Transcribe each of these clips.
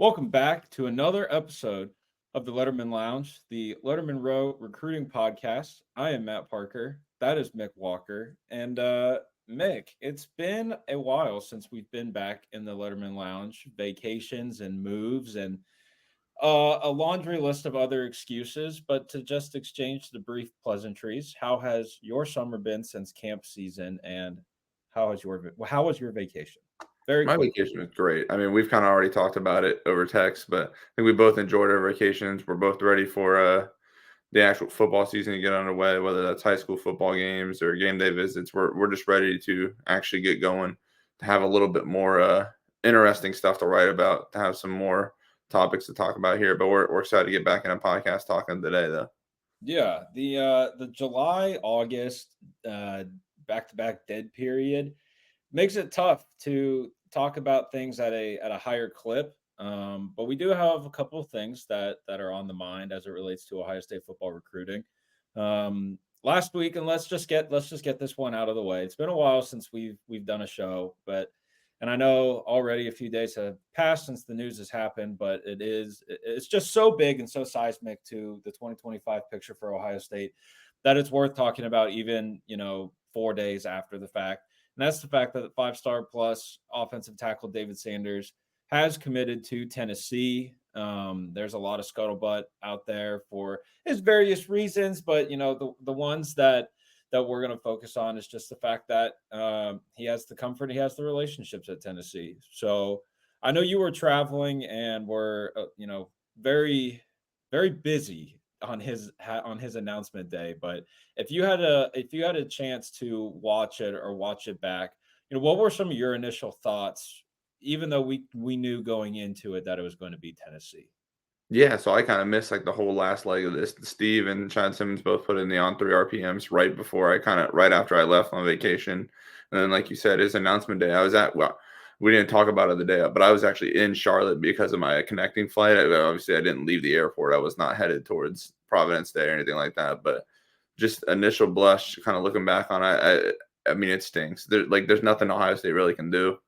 Welcome back to another episode of the Lettermen Lounge, the Lettermen Row recruiting podcast. I am Matt Parker. That is Mick Walker. And Mick, it's been a while since we've been back in the Lettermen Lounge, vacations and moves and a laundry list of other excuses. But to just exchange the brief pleasantries, how has your summer been since camp season, and how was your vacation? Very My quickly. vacation was great. I mean, we've kind of already talked about it over text, but I think we both enjoyed our vacations. We're both ready for the actual football season to get underway, whether that's high school football games or game day visits. We're just ready to actually get going, to have a little bit more interesting stuff to write about, to have some more topics to talk about here. But we're excited to get back in a podcast talking today, though. Yeah, the July August uh back to back dead period makes it tough to talk about things at a higher clip. But we do have a couple of things that are on the mind as it relates to Ohio State football recruiting. Last week, and let's just get this one out of the way. It's been a while since we've done a show, but and I know already a few days have passed since the news has happened, but it's just so big and so seismic to the 2025 picture for Ohio State that it's worth talking about even, 4 days after the fact. And that's the fact that five-star plus offensive tackle David Sanders has committed to Tennessee. There's a lot of scuttlebutt out there for his various reasons, but the ones that we're going to focus on is just the fact that he has the comfort, he has the relationships at Tennessee. So I know you were traveling and were very very busy on his announcement day, but if you had a chance to watch it or watch it back, what were some of your initial thoughts, even though we knew going into it that it was going to be Tennessee? Yeah, so I kind of missed like the whole last leg of this. Steve and Chad Simmons both put in the on 3 RPMs right after I left on vacation. And then, like you said, his announcement day, well, we didn't talk about it the day up, but I was actually in Charlotte because of my connecting flight. Obviously, I didn't leave the airport. I was not headed towards Providence Day or anything like that. But just initial blush, kind of looking back on it, I mean, it stinks. There's nothing Ohio State really can do.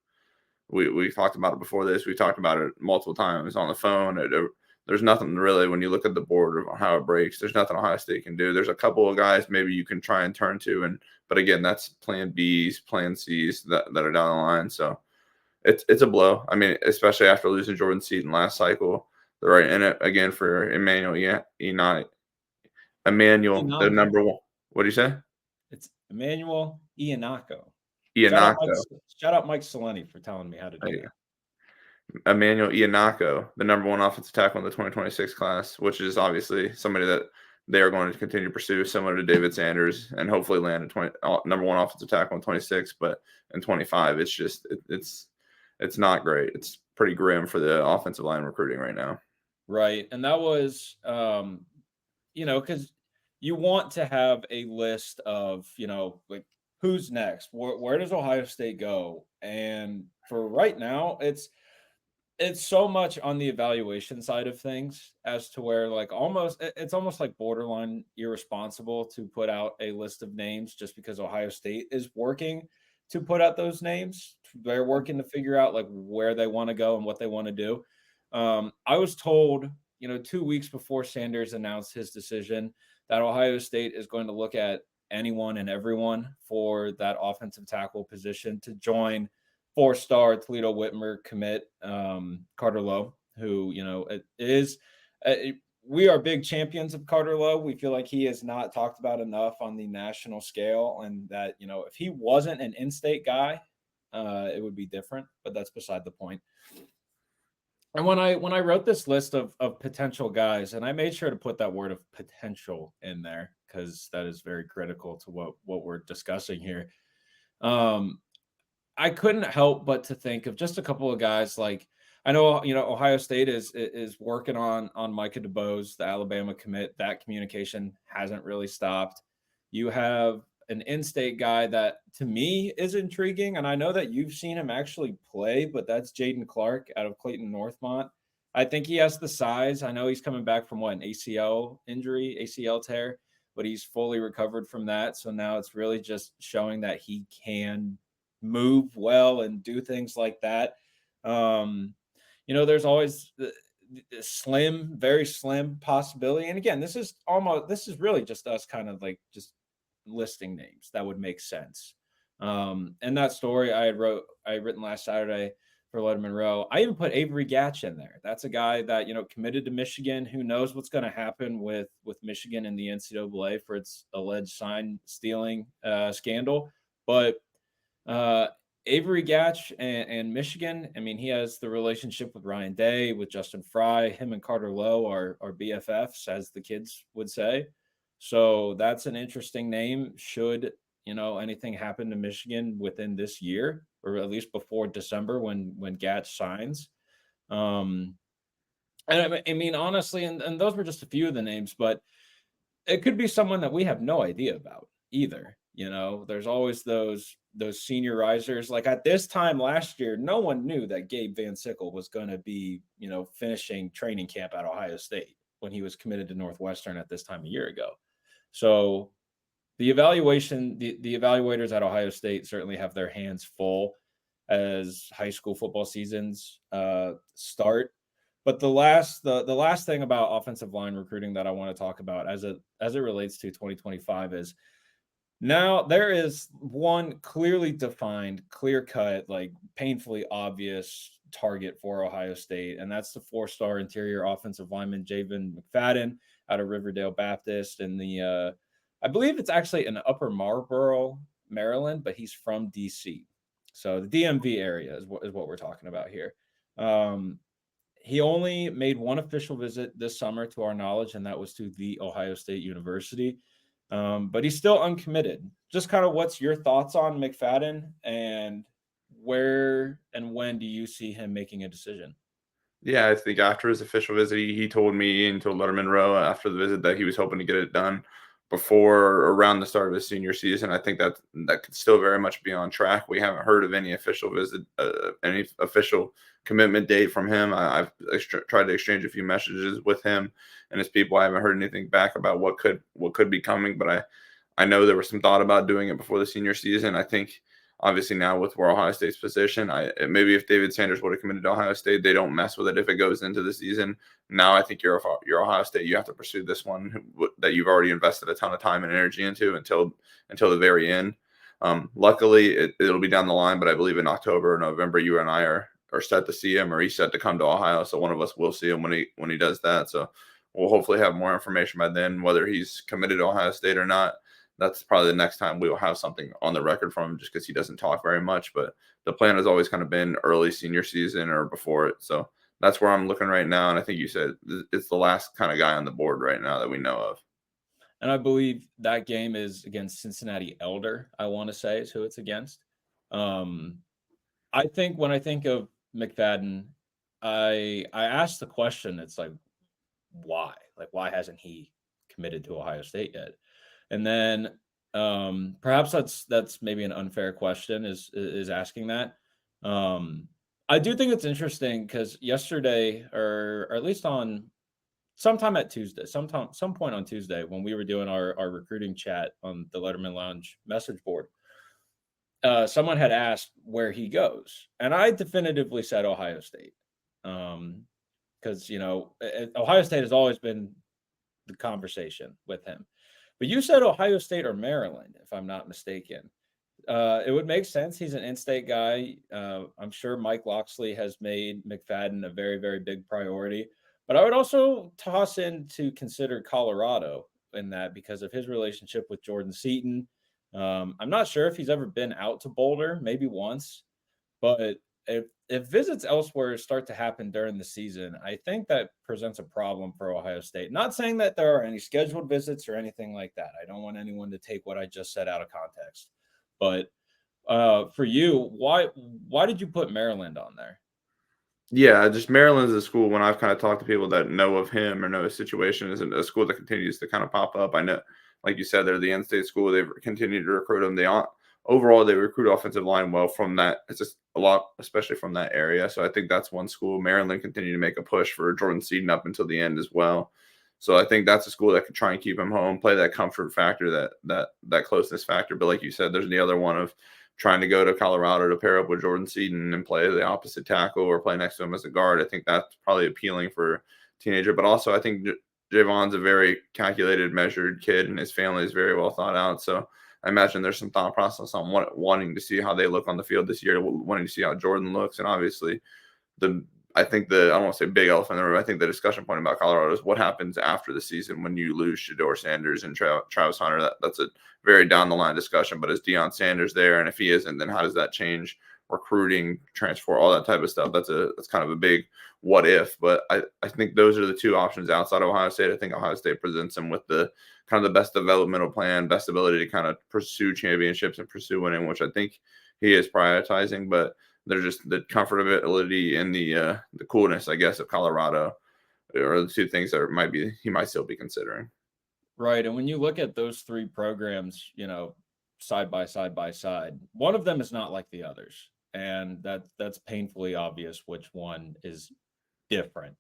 We talked about it before this. We talked about it multiple times on the phone. There's nothing really when you look at the board of how it breaks. There's nothing Ohio State can do. There's a couple of guys maybe you can try and turn to, but again, that's plan Bs, plan Cs that are down the line. So it's a blow. I mean, especially after losing Jordan Seaton last cycle, they're right in it again for Emmanuel. Yeah, Emmanuel, the Iheanacho. number one. What do you say? It's Emmanuel Iheanacho. Shout out Mike. Iheanacho. Shout out Mike Seleni for telling me how to do that. Emmanuel Iheanacho, the number one offensive tackle in the 2026 class, which is obviously somebody that they are going to continue to pursue, similar to David Sanders, and hopefully land number one offensive tackle in 26. But in 25, it's just it's not great. It's pretty grim for the offensive line recruiting right now. Right. And that was because you want to have a list of, like who's next? Where does Ohio State go? And for right now, it's so much on the evaluation side of things as to where like it's almost like borderline irresponsible to put out a list of names just because Ohio State is working to put out those names. They're working to figure out like where they want to go and what they want to do. I was told, 2 weeks before Sanders announced his decision, that Ohio State is going to look at anyone and everyone for that offensive tackle position to join four-star Toledo Whitmer commit, Carter Lowe, who, it is. We are big champions of Carter Lowe. We feel like he is not talked about enough on the national scale, and that, if he wasn't an in-state guy, it would be different, but that's beside the point. And when I wrote this list of potential guys, and I made sure to put that word of potential in there because that is very critical to what we're discussing here. Um, I couldn't help but to think of just a couple of guys. Like, I know, Ohio State is working on Micah DeBose, the Alabama commit. That communication hasn't really stopped. You have an in-state guy that to me is intriguing, and I know that you've seen him actually play, but that's Jaden Clark out of Clayton Northmont. I think he has the size. I know he's coming back from an ACL injury, ACL tear, but he's fully recovered from that. So now it's really just showing that he can move well and do things like that. Um, there's always the slim, very slim possibility. And again, this is really just us kind of like just listing names that would make sense. And that story I had written last Saturday for Lettermen Row. I even put Avery Gatch in there. That's a guy that committed to Michigan. Who knows what's going to happen with Michigan and the NCAA for its alleged sign stealing scandal, but uh, Avery Gatch and Michigan. I mean, he has the relationship with Ryan Day, with Justin Fry. Him and Carter Lowe are BFFs, as the kids would say. So that's an interesting name. Should anything happen to Michigan within this year, or at least before December when Gatch signs? Um, and I mean, honestly, and those were just a few of the names, but it could be someone that we have no idea about either. There's always those senior risers. Like at this time last year, no one knew that Gabe Van Sickle was going to be, finishing training camp at Ohio State when he was committed to Northwestern at this time a year ago. So the evaluators at Ohio State certainly have their hands full as high school football seasons start. But the last thing about offensive line recruiting that I want to talk about as it relates to 2025 is now there is one clearly defined, clear cut, like painfully obvious target for Ohio State, and that's the 4-star interior offensive lineman Javen McFadden out of Riverdale Baptist in the I believe it's actually in Upper Marlboro, Maryland, but he's from DC. So the DMV area is what we're talking about here. Um, he only made one official visit this summer, to our knowledge, and that was to the Ohio State University. But he's still uncommitted. Just kind of what's your thoughts on McFadden, and where and when do you see him making a decision? Yeah, I think after his official visit, he told me and told Lettermen Row after the visit that he was hoping to get it done before around the start of his senior season. I think that could still very much be on track. We haven't heard of any official visit, any official commitment date from him. I've tried to exchange a few messages with him and his people. I haven't heard anything back about what could be coming, but I know there was some thought about doing it before the senior season. I think obviously now with where Ohio State's position, maybe if David Sanders would have committed to Ohio State, they don't mess with it if it goes into the season. Now I think you're Ohio State. You have to pursue this one that you've already invested a ton of time and energy into until the very end. Luckily, it'll be down the line, but I believe in October or November, you and I are set to see him, or he's set to come to Ohio. So one of us will see him when he does that. So we'll hopefully have more information by then, whether he's committed to Ohio State or not. That's probably the next time we will have something on the record from him, just because he doesn't talk very much. But the plan has always kind of been early senior season or before it. So that's where I'm looking right now. And I think you said it's the last kind of guy on the board right now that we know of. And I believe that game is against Cincinnati Elder, I want to say is who it's against. Um, I think when I think of McFadden, I asked the question, it's like, why? Like, why hasn't he committed to Ohio State yet? And then perhaps that's maybe an unfair question is asking that. I do think it's interesting because yesterday, or at least on sometime at Tuesday, some point on Tuesday, when we were doing our recruiting chat on the Letterman Lounge message board, someone had asked where he goes, and I definitively said Ohio State, because Ohio State has always been the conversation with him. But you said Ohio State or Maryland, if I'm not mistaken. It would make sense. He's an in-state guy. I'm sure Mike Loxley has made McFadden a very, very big priority. But I would also toss in to consider Colorado in that because of his relationship with Jordan Seaton. I'm not sure if he's ever been out to Boulder, maybe once. But if visits elsewhere start to happen during the season, I think that presents a problem for Ohio State. Not saying that there are any scheduled visits or anything like that. I don't want anyone to take what I just said out of context. But for you, why did you put Maryland on there? Yeah, just Maryland's a school. When I've kind of talked to people that know of him or know his situation, is a school that continues to kind of pop up. I know, like you said, they're the in-state school. They've continued to recruit them. Overall, they recruit offensive line well from that. It's just a lot, especially from that area. So I think that's one school. Maryland continued to make a push for Jordan Seaton up until the end as well. So I think that's a school that could try and keep him home, play that comfort factor, that closeness factor. But like you said, there's the other one of trying to go to Colorado to pair up with Jordan Seaton and play the opposite tackle or play next to him as a guard. I think that's probably appealing for a teenager. But also, I think Javon's a very calculated, measured kid, and his family is very well thought out. So I imagine there's some thought process on wanting to see how they look on the field this year, wanting to see how Jordan looks, and obviously the I think I don't want to say big elephant in the room. I think the discussion point about Colorado is what happens after the season when you lose Shador Sanders and Travis Hunter. That's a very down the line discussion. But is Deion Sanders there? And if he isn't, then how does that change recruiting, transfer, all that type of stuff? That's kind of a big what if. But I think those are the two options outside of Ohio State. I think Ohio State presents them with the kind of the best developmental plan, best ability to kind of pursue championships and pursue winning, which I think he is prioritizing. But they're just the comfortability and the coolness, I guess, of Colorado are the two things that he might still be considering. Right. And when you look at those three programs, side by side, one of them is not like the others. And that's painfully obvious which one is different.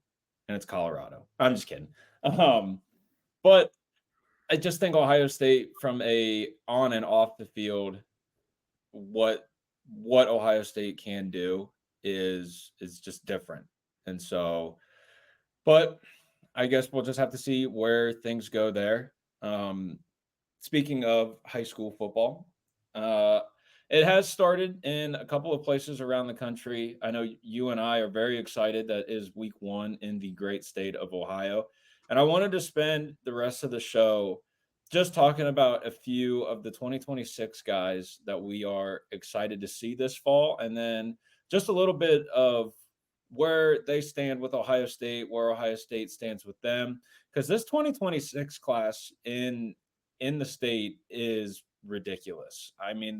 And it's Colorado. I'm just kidding. But I just think Ohio State, from a on and off the field, what Ohio State can do is just different. And so, but I guess we'll just have to see where things go there. Speaking of high school football, it has started in a couple of places around the country. I know you and I are very excited. That is week 1 in the great state of Ohio. And I wanted to spend the rest of the show just talking about a few of the 2026 guys that we are excited to see this fall, and then just a little bit of where they stand with Ohio State, where Ohio State stands with them, because this 2026 class in the state is ridiculous. I mean,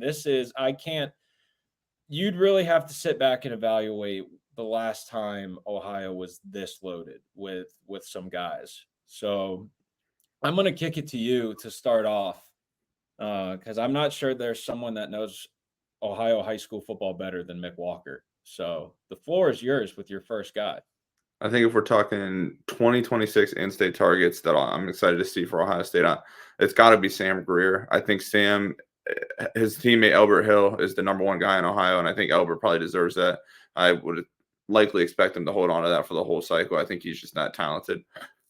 you'd really have to sit back and evaluate the last time Ohio was this loaded with some guys. So I'm going to kick it to you to start off, because I'm not sure there's someone that knows Ohio high school football better than Mick Walker. So the floor is yours with your first guy. I think if we're talking 2026 in-state targets that I'm excited to see for Ohio State, it's got to be Sam Greer. I think his teammate Elbert Hill is the number one guy in Ohio, and I think Elbert probably deserves that. I would likely expect him to hold on to that for the whole cycle. I think he's just that talented.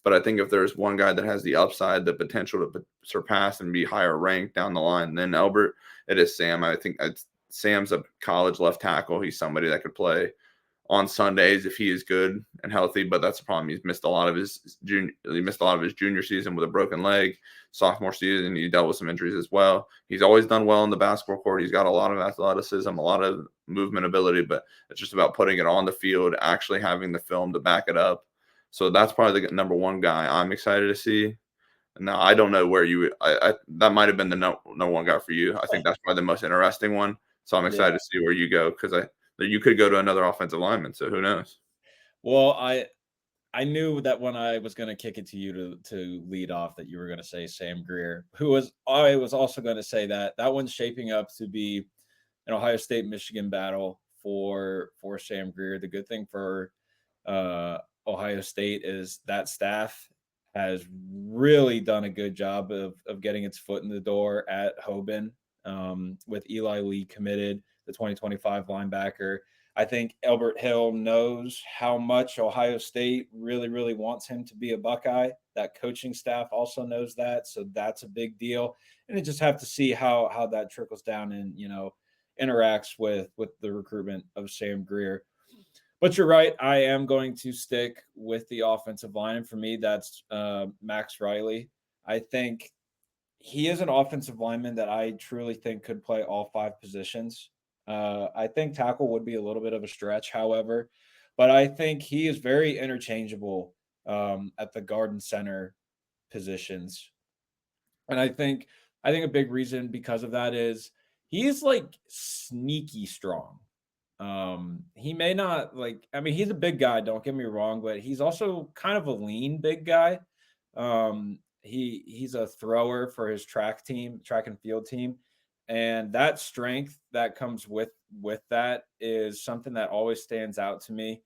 But I think if there's one guy that has the upside, the potential to surpass and be higher ranked down the line than Elbert, it is Sam. I think Sam's a college left tackle. He's somebody that could play on Sundays if he is good and healthy, but that's the problem. He missed a lot of his junior season with a broken leg. Sophomore season, he dealt with some injuries as well. He's always done well in the basketball court. He's got a lot of athleticism, a lot of movement ability, but it's just about putting it on the field, actually having the film to back it up. So that's probably the number one guy I'm excited to see. Now, I don't know where that might have been the number one guy for you. I think that's probably the most interesting one. So I'm excited to see where you go, because you could go to another offensive lineman. So who knows? Well, I knew that when I was going to kick it to you to lead off, that you were going to say Sam Greer, I was also going to say that one's shaping up to be an Ohio State Michigan battle for Sam Greer. The good thing for Ohio State is that staff has really done a good job of getting its foot in the door at Hoban, with Eli Lee committed, the 2025 linebacker. I think Elbert Hill knows how much Ohio State really, really wants him to be a Buckeye. That coaching staff also knows that, so that's a big deal. And you just have to see how that trickles down and interacts with the recruitment of Sam Greer. But you're right. I am going to stick with the offensive line. And for me, that's Max Riley. I think he is an offensive lineman that I truly think could play all 5 positions. I think tackle would be a little bit of a stretch, however, but I think he is very interchangeable at the guard and center positions. And I think a big reason because of that is he's like sneaky strong. He may not he's a big guy, don't get me wrong, but he's also kind of a lean big guy. He's a thrower for his track and field team. And that strength that comes with that is something that always stands out to me.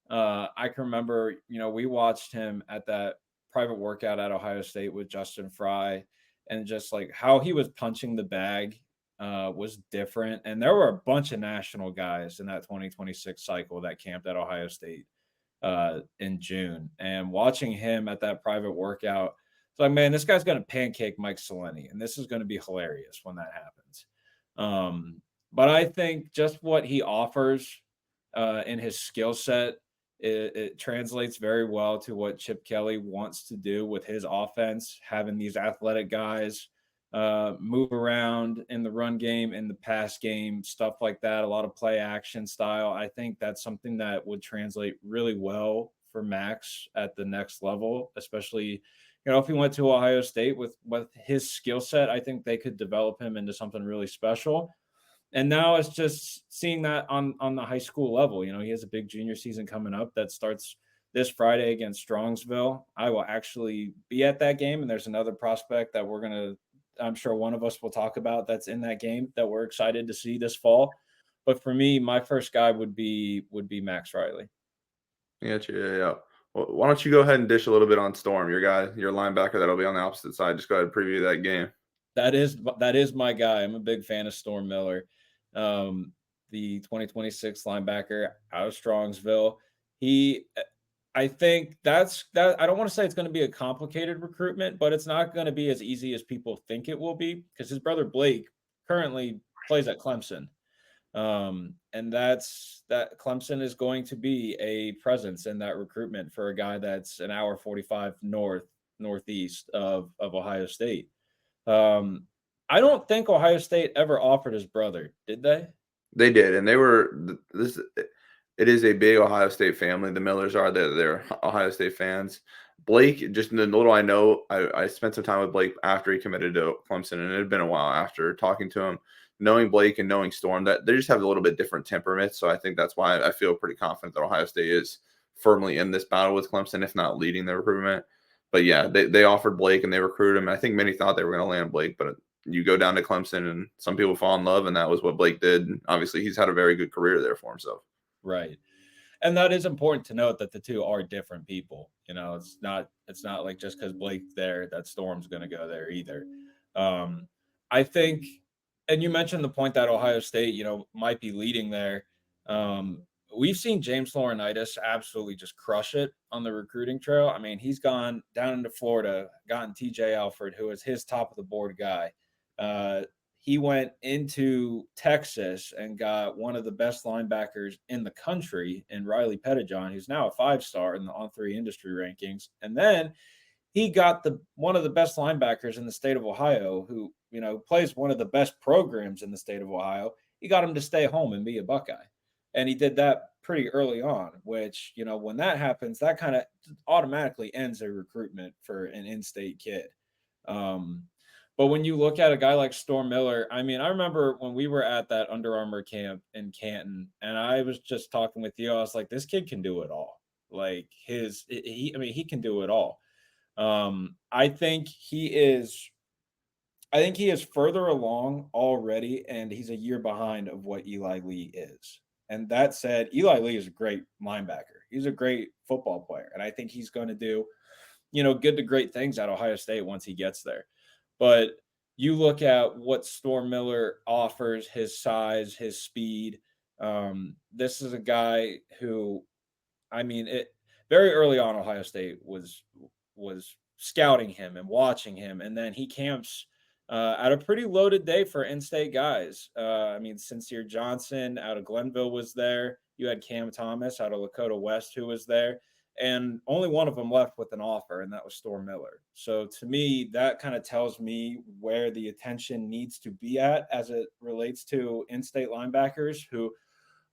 I can remember, we watched him at that private workout at Ohio State with Justin Fry, and just like how he was punching the bag was different, and there were a bunch of national guys in that 2026 cycle that camped at Ohio State in June. And watching him at that private workout, it's like, man, this guy's going to pancake Mike Soleni, and this is going to be hilarious when that happens. But I think just what he offers in his skill set, it translates very well to what Chip Kelly wants to do with his offense, having these athletic guys move around in the run game, in the pass game, stuff like that, a lot of play action style. I think that's something that would translate really well for Max at the next level, especially, if he went to Ohio State with his skill set. I think they could develop him into something really special. And now it's just seeing that on the high school level. He has a big junior season coming up that starts this Friday against Strongsville. I will actually be at that game, and there's another prospect that I'm sure one of us will talk about that's in that game that we're excited to see this fall. But for me, my first guy would be Max Riley. Yeah, yeah. Well, why don't you go ahead and dish a little bit on Storm, your guy, your linebacker that'll be on the opposite side. Just go ahead and preview that game. That is my guy. I'm a big fan of Storm Miller, the 2026 linebacker out of Strongsville. I think that's that. I don't want to say it's going to be a complicated recruitment, but it's not going to be as easy as people think it will be, because his brother Blake currently plays at Clemson. And that Clemson is going to be a presence in that recruitment for a guy that's an hour 45 northeast of Ohio State. I don't think Ohio State ever offered his brother, did they? They did, and they were this. It is a big Ohio State family. The Millers are. They're Ohio State fans. Blake, just the little I know, I spent some time with Blake after he committed to Clemson, and it had been a while after talking to him. Knowing Blake and knowing Storm, that they just have a little bit different temperament. So I think that's why I feel pretty confident that Ohio State is firmly in this battle with Clemson, if not leading the recruitment. But yeah, they offered Blake and they recruited him. I think many thought they were going to land Blake, but you go down to Clemson and some people fall in love, and that was what Blake did. And obviously, he's had a very good career there for himself. Right. And that is important to note, that the two are different people. It's not like just because Blake's there that Storm's going to go there either. I think, and you mentioned the point that Ohio State, might be leading there. We've seen James Laurinaitis absolutely just crush it on the recruiting trail. I mean, he's gone down into Florida, gotten TJ Alford, who is his top of the board guy. He went into Texas and got one of the best linebackers in the country in Riley Pettijohn, who's now a 5-star in the On3 industry rankings. And then he got one of the best linebackers in the state of Ohio, who, plays one of the best programs in the state of Ohio. He got him to stay home and be a Buckeye. And he did that pretty early on, which, when that happens, that kind of automatically ends a recruitment for an in-state kid. But when you look at a guy like Storm Miller, I mean, I remember when we were at that Under Armour camp in Canton, and I was just talking with you. I was like, this kid can do it all. Like he can do it all. I think he is further along already, and he's a year behind of what Eli Lee is. And that said, Eli Lee is a great linebacker. He's a great football player, and I think he's going to do, good to great things at Ohio State once he gets there. But you look at what Storm Miller offers, his size, his speed. This is a guy who, very early on, Ohio State was scouting him and watching him, and then he camps at a pretty loaded day for in-state guys. Sincere Johnson out of Glenville was there. You had Cam Thomas out of Lakota West who was there. And only one of them left with an offer, and that was Storm Miller. So to me, that kind of tells me where the attention needs to be at as it relates to in-state linebackers, who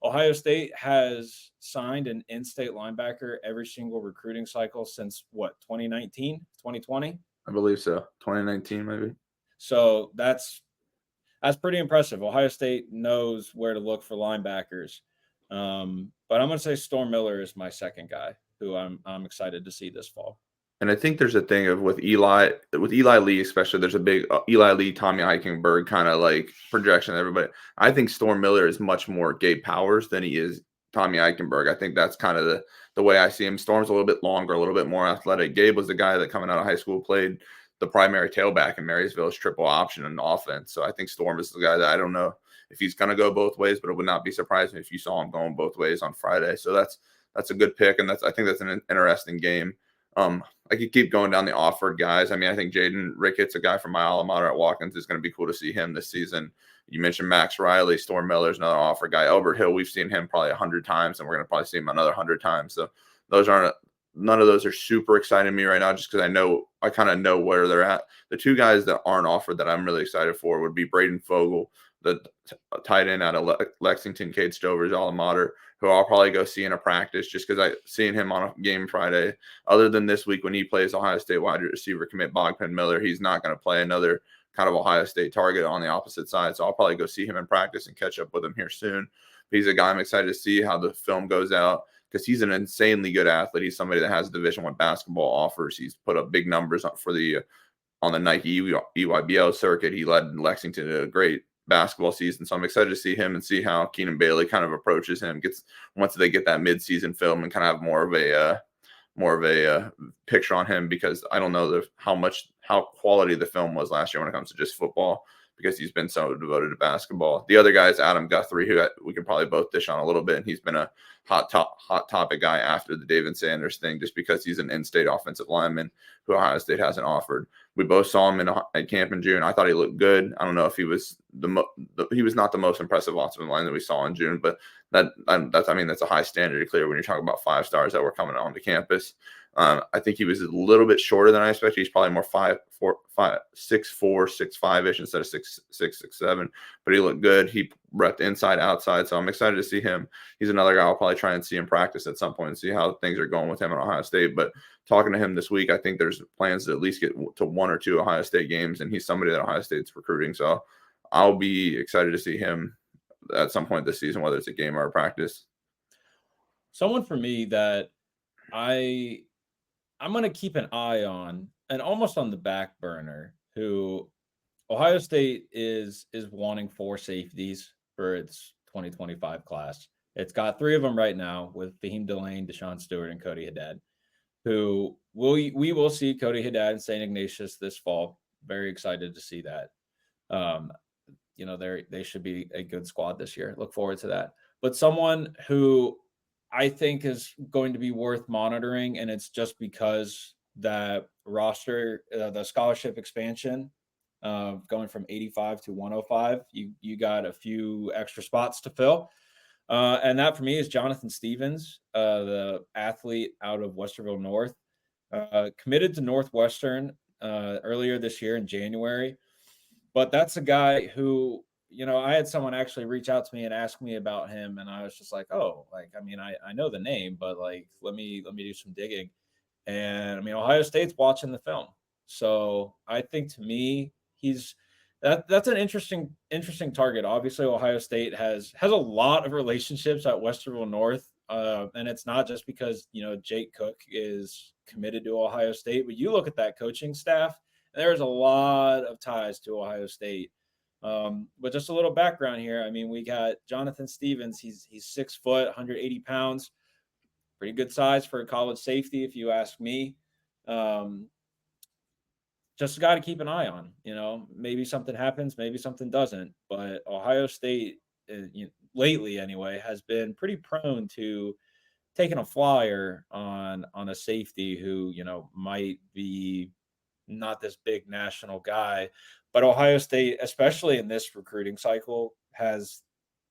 Ohio State has signed an in-state linebacker every single recruiting cycle since 2019, 2020? I believe so. 2019, maybe. So that's pretty impressive. Ohio State knows where to look for linebackers. But I'm going to say Storm Miller is my second guy, who I'm excited to see this fall. And I think there's a thing of with Eli Lee, especially, there's a big Eli Lee, Tommy Eichenberg kind of like projection. Everybody, I think Storm Miller is much more Gabe Powers than he is Tommy Eichenberg. I think that's kind of the way I see him. Storm's a little bit longer, a little bit more athletic. Gabe was the guy that coming out of high school played the primary tailback in Marysville's triple option and offense. So I think Storm is the guy that I don't know if he's going to go both ways, but it would not be surprising if you saw him going both ways on Friday. So that's a good pick, and I think that's an interesting game. I could keep going down the offered guys. I mean, I think Jaden Ricketts, a guy from my alma mater at Watkins, is going to be cool to see him this season. You mentioned Max Riley, Storm Miller's another offer guy. Albert Hill, we've seen him probably 100 times, and we're going to probably see him another 100 times. So none of those are super exciting to me right now, just because I kind of know where they're at. The two guys that aren't offered that I'm really excited for would be Braden Fogel, the tight end out of Lexington, Cade Stover's alma mater, who I'll probably go see in a practice just because I seen him on a game Friday. Other than this week when he plays Ohio State wide receiver commit Bogman Miller, he's not going to play another kind of Ohio State target on the opposite side. So I'll probably go see him in practice and catch up with him here soon. He's a guy I'm excited to see how the film goes out, because he's an insanely good athlete. He's somebody that has Division I basketball offers. He's put up big numbers on the Nike EYBL circuit. He led Lexington to a great basketball season. So I'm excited to see him and see how Keenan Bailey kind of approaches him. Once they get that midseason film and kind of have more of a picture on him, because I don't know how quality the film was last year when it comes to just football, because he's been so devoted to basketball. The other guy is Adam Guthrie, who we can probably both dish on a little bit, and he's been a hot topic guy after the David Sanders thing, just because he's an in-state offensive lineman who Ohio State hasn't offered. We both saw him at camp in June. I thought he looked good. I don't know if he was he was not the most impressive offensive line that we saw in June, but that's a high standard to clear when you're talking about 5 stars that were coming onto campus. I think he was a little bit shorter than I expected. He's probably more 6'4", 6'5" instead of 6'6", 6'7", but he looked good. He repped inside, outside, so I'm excited to see him. He's another guy I'll probably try and see in practice at some point and see how things are going with him at Ohio State. But talking to him this week, I think there's plans to at least get to 1 or 2 Ohio State games, and he's somebody that Ohio State's recruiting. So I'll be excited to see him at some point this season, whether it's a game or a practice. Someone for me that I'm going to keep an eye on, and almost on the back burner, who Ohio State is wanting 4 safeties for its 2025 class. It's got 3 of them right now with Fahim Delane, Deshaun Stewart, and Cody Haddad, who we will see Cody Haddad in St. Ignatius this fall. Very excited to see that. They should be a good squad this year. Look forward to that. But someone who I think is going to be worth monitoring, and it's just because that roster, the scholarship expansion, going from 85 to 105, you got a few extra spots to fill. And that for me is Jonathan Stevens, the athlete out of Westerville North, committed to Northwestern earlier this year in January. But that's a guy who, I had someone actually reach out to me and ask me about him, and I was just like, oh, I know the name, but let me do some digging. And Ohio State's watching the film, so I think to me that's an interesting target. Obviously, Ohio State has a lot of relationships at Westerville North, and it's not just because Jake Cook is committed to Ohio State, but you look at that coaching staff, and there's a lot of ties to Ohio State. But just a little background here. We got Jonathan Stevens. He's 6 foot, 180 pounds, pretty good size for a college safety, if you ask me. Just got to keep an eye on. Maybe something happens, maybe something doesn't. But Ohio State, lately anyway, has been pretty prone to taking a flyer on a safety who might be not this big national guy. But Ohio State, especially in this recruiting cycle, has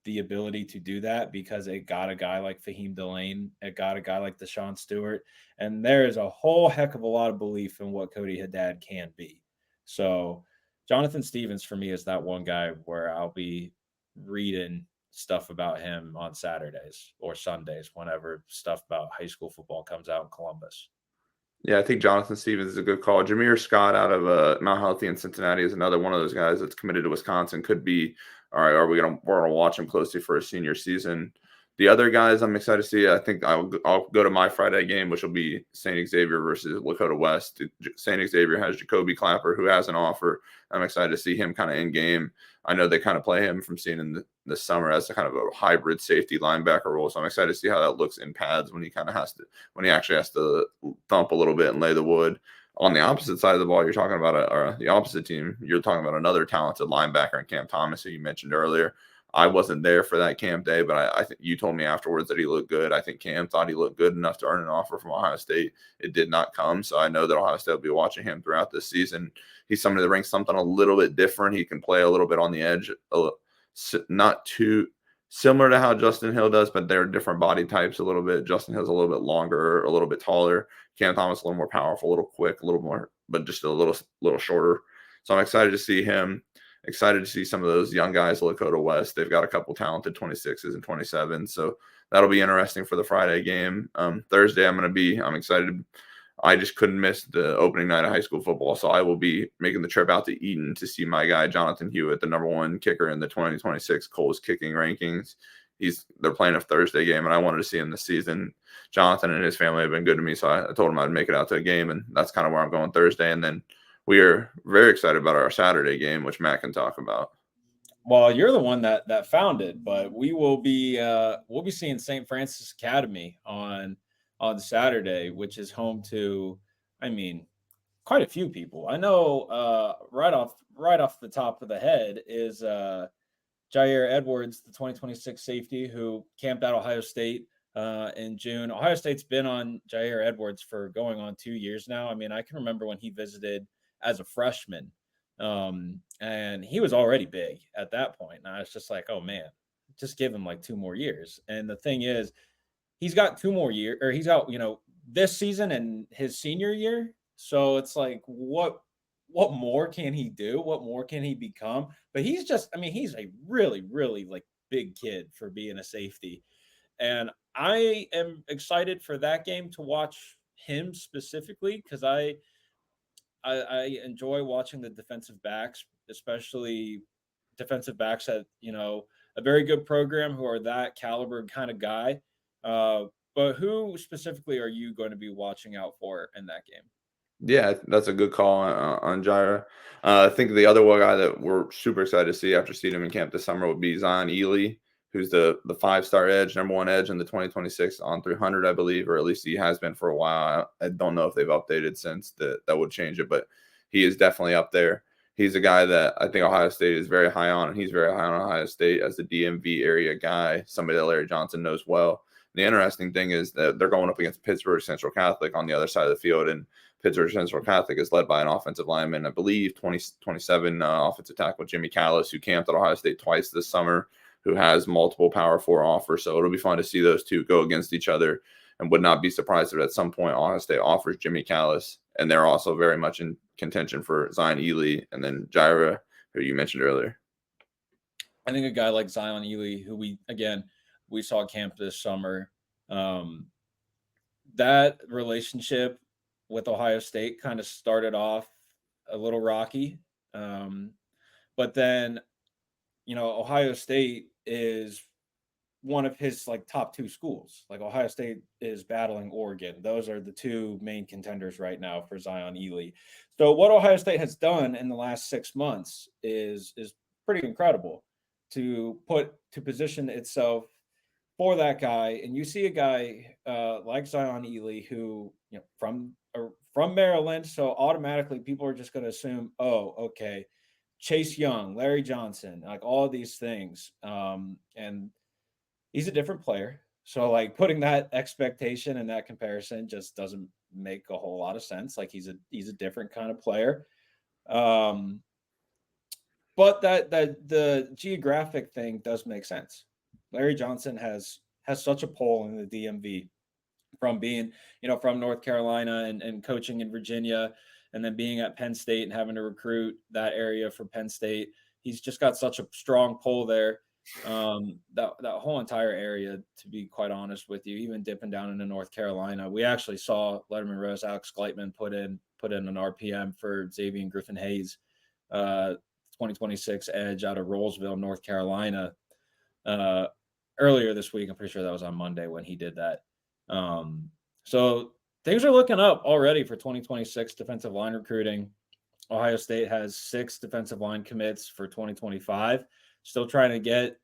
the ability to do that because it got a guy like Fahim Delane, it got a guy like Deshaun Stewart, and there is a whole heck of a lot of belief in what Cody Haddad can be. So Jonathan Stevens for me is that one guy where I'll be reading stuff about him on Saturdays or Sundays whenever stuff about high school football comes out in Columbus. Yeah, I think Jonathan Stevens is a good call. Jameer Scott out of Mount Healthy in Cincinnati is another one of those guys that's committed to Wisconsin. Could be, all right, we're gonna watch him closely for his senior season. The other guys I'm excited to see, I think I'll go to my Friday game, which will be St. Xavier versus Lakota West. St. Xavier has Jacoby Clapper, who has an offer. I'm excited to see him kind of in game. I know they kind of play him from seeing in the summer as a kind of a hybrid safety linebacker role. So I'm excited to see how that looks in pads when he actually has to thump a little bit and lay the wood. On the opposite side of the ball, you're talking about or the opposite team. You're talking about another talented linebacker in Cam Thomas, who you mentioned earlier. I wasn't there for that camp day, but I think you told me afterwards that he looked good. I think Cam thought he looked good enough to earn an offer from Ohio State. It did not come, so I know that Ohio State will be watching him throughout this season. He's somebody that brings something a little bit different. He can play a little bit on the edge, not too similar to how Justin Hill does, but they're different body types a little bit. Justin Hill's a little bit longer, a little bit taller. Cam Thomas a little more powerful, a little quick, a little more, but just a little shorter. So I'm excited to see him. Excited to see some of those young guys, Lakota West. They've got a couple talented 26s and 27s. So that'll be interesting for the Friday game. Thursday, I'm excited. I just couldn't miss the opening night of high school football. So I will be making the trip out to Eaton to see my guy, Jonathan Hewitt, the number 1 kicker in the 2026 Coles kicking rankings. They're playing a Thursday game, and I wanted to see him this season. Jonathan and his family have been good to me, so I told him I'd make it out to a game, and that's kind of where I'm going Thursday. And then we are very excited about our Saturday game, which Matt can talk about. Well, you're the one that found it, but we'll be seeing St. Francis Academy on Saturday, which is home to, I mean, quite a few people. I know right off the top of the head is Jair Edwards, the 2026 safety who camped at Ohio State in June. Ohio State's been on Jair Edwards for going on 2 years now. I mean, I can remember when he visited as a freshman, and he was already big at that point. And I was just like, oh man, just give him like 2 more years. And the thing is, he's got 2 more years, or he's got, this season and his senior year. So it's like, what more can he do? What more can he become? But he's just, I mean, he's a really, really like big kid for being a safety. And I am excited for that game to watch him specifically because I enjoy watching the defensive backs, especially defensive backs at, a very good program who are that caliber kind of guy. But who specifically are you going to be watching out for in that game? Yeah, that's a good call on Jair. I think the other one guy that we're super excited to see after seeing him in camp this summer would be Zion Ely, who's the 5-star edge, number 1 edge in the 2026 on 300, I believe, or at least he has been for a while. I don't know if they've updated since that would change it, but he is definitely up there. He's a guy that I think Ohio State is very high on, and he's very high on Ohio State as the DMV area guy, somebody that Larry Johnson knows well. The interesting thing is that they're going up against Pittsburgh Central Catholic on the other side of the field, and Pittsburgh Central Catholic is led by an offensive lineman, I believe, 27 offensive tackle Jimmy Callis, who camped at Ohio State twice this summer, who has multiple Power 4 offers. So it'll be fun to see those two go against each other, and would not be surprised if at some point Ohio State offers Jimmy Callis. And they're also very much in contention for Zion Ely and then Jaira, who you mentioned earlier. I think a guy like Zion Ely, who we saw camp this summer, that relationship with Ohio State kind of started off a little rocky. But then, Ohio State is one of his like top 2 schools. Like Ohio State is battling Oregon. Those are the 2 main contenders right now for Zion Ely. So what Ohio State has done in the last 6 months is pretty incredible to position itself for that guy. And you see a guy like Zion Ely who, from Maryland, so automatically people are just going to assume, oh, okay, Chase Young, Larry Johnson, like all of these things. And he's a different player. So like putting that expectation and that comparison just doesn't make a whole lot of sense. Like he's a different kind of player. But that the geographic thing does make sense. Larry Johnson has such a pull in the DMV from being, from North Carolina and coaching in Virginia, and then being at Penn State and having to recruit that area for Penn State. He's just got such a strong pull there. That whole entire area, to be quite honest with you, even dipping down into North Carolina, we actually saw Lettermen Row's Alex Gleitman put in an RPM for Xavier Griffin Hayes, 2026 edge out of Rollsville, North Carolina, earlier this week. I'm pretty sure that was on Monday when he did that. So things are looking up already for 2026 defensive line recruiting. Ohio State has 6 defensive line commits for 2025. Still trying to get,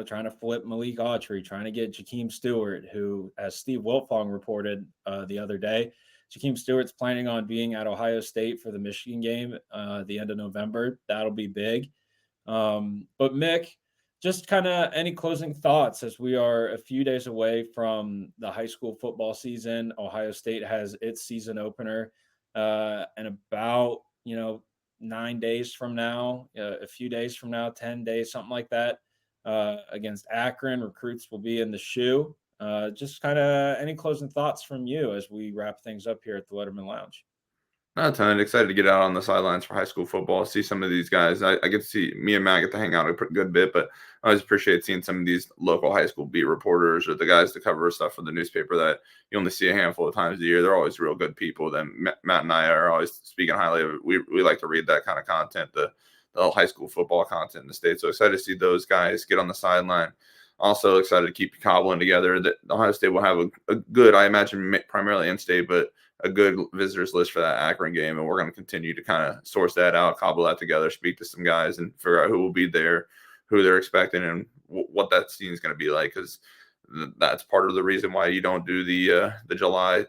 trying to flip Malik Autry, trying to get Jakeem Stewart, who, as Steve Wiltfong reported the other day, Jakeem Stewart's planning on being at Ohio State for the Michigan game the end of November. That'll be big. But Mick, just kind of any closing thoughts as we are a few days away from the high school football season. Ohio State has its season opener in about 9 days from now, a few days from now, 10 days, something like that, against Akron. Recruits will be in the shoe. Just kind of any closing thoughts from you as we wrap things up here at the Letterman Lounge. Not a ton. Excited to get out on the sidelines for high school football. See some of these guys. I get to see me and Matt get to hang out a pretty good bit, but I always appreciate seeing some of these local high school beat reporters or the guys that cover stuff for the newspaper that you only see a handful of times a year. They're always real good people. Then Matt and I are always speaking highly of it. We like to read that kind of content, the high school football content in the state. So excited to see those guys get on the sideline. Also excited to keep cobbling together. That Ohio State will have a good, I imagine, primarily in-state, but a good visitors list for that Akron game, and we're going to continue to kind of source that out, cobble that together, speak to some guys, and figure out who will be there, who they're expecting, and what that scene is going to be like. Because that's part of the reason why you don't do the July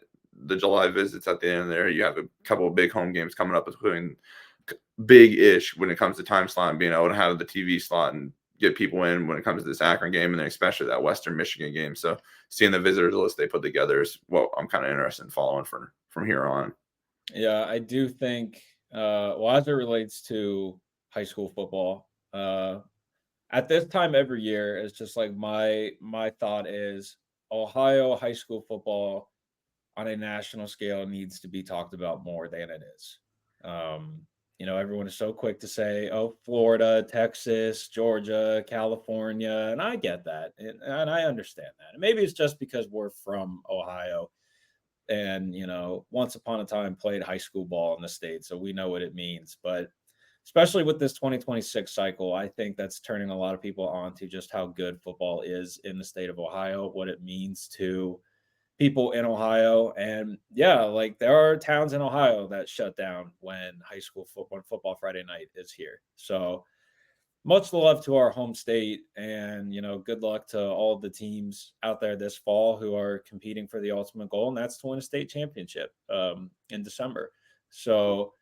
visits at the end of there. You have a couple of big home games coming up between big-ish when it comes to time slot and being able to have the TV slot and get people in when it comes to this Akron game, and then especially that Western Michigan game. So seeing the visitors list they put together is what I'm kind of interested in following from here on. Yeah, I do think, well, as it relates to high school football, at this time every year, it's just like my thought is Ohio high school football on a national scale needs to be talked about more than it is. Everyone is so quick to say, "Oh, Florida, Texas, Georgia, California," and I get that, and I understand that. And maybe it's just because we're from Ohio, and once upon a time played high school ball in the state, so we know what it means. But especially with this 2026 cycle, I think that's turning a lot of people on to just how good football is in the state of Ohio, what it means to people in Ohio. And yeah, like there are towns in Ohio that shut down when football Friday night is here. So much love to our home state, and good luck to all of the teams out there this fall who are competing for the ultimate goal, and that's to win a state championship in December. So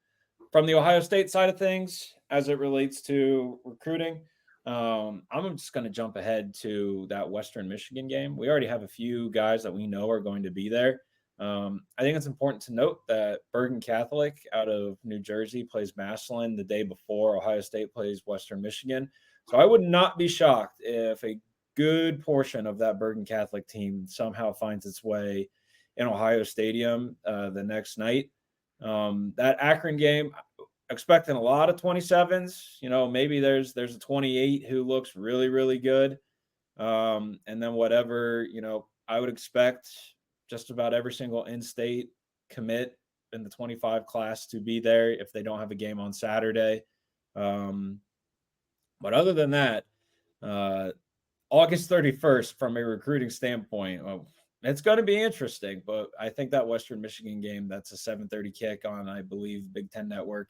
from the Ohio State side of things, as it relates to recruiting, I'm just going to jump ahead to that Western Michigan game. We already have a few guys that we know are going to be there. I think it's important to note that Bergen Catholic out of New Jersey plays Massillon the day before Ohio State plays Western Michigan. So I would not be shocked if a good portion of that Bergen Catholic team somehow finds its way in Ohio Stadium the next night. That Akron game, expecting a lot of 27s. Maybe there's a 28 who looks really, really good. And then whatever, I would expect just about every single in-state commit in the 25 class to be there if they don't have a game on Saturday. But other than that, August 31st, from a recruiting standpoint, it's going to be interesting. But I think that Western Michigan game, that's a 7:30 kick on, I believe, Big Ten Network.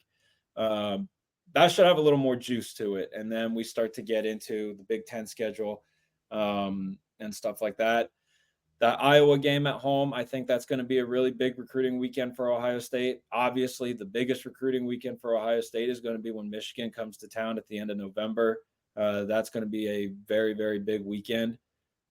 That should have a little more juice to it. And then we start to get into the Big Ten schedule and stuff like that. That Iowa game at home, I think that's going to be a really big recruiting weekend for Ohio State. Obviously, the biggest recruiting weekend for Ohio State is going to be when Michigan comes to town at the end of November. That's going to be a very, very big weekend.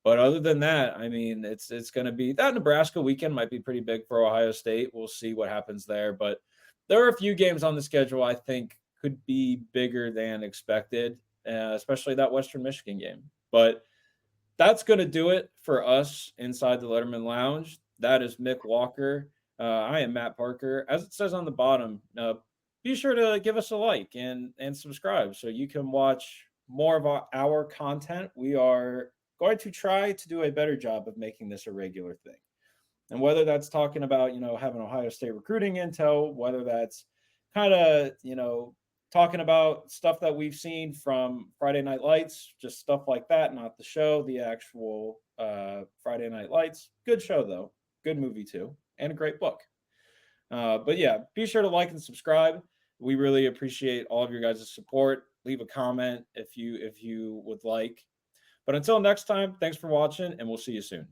But other than that, I mean, it's going to be that Nebraska weekend might be pretty big for Ohio State. We'll see what happens there. But there are a few games on the schedule I think could be bigger than expected, especially that Western Michigan game. But that's going to do it for us inside the Letterman Lounge. That is Mick Walker. I am Matt Parker. As it says on the bottom, be sure to give us a like and subscribe so you can watch more of our content. We are going to try to do a better job of making this a regular thing. And whether that's talking about, having Ohio State recruiting intel, whether that's kind of, talking about stuff that we've seen from Friday Night Lights, just stuff like that, not the show, the actual Friday Night Lights. Good show, though. Good movie, too. And a great book. But yeah, be sure to like and subscribe. We really appreciate all of your guys' support. Leave a comment if you would like. But until next time, thanks for watching, and we'll see you soon.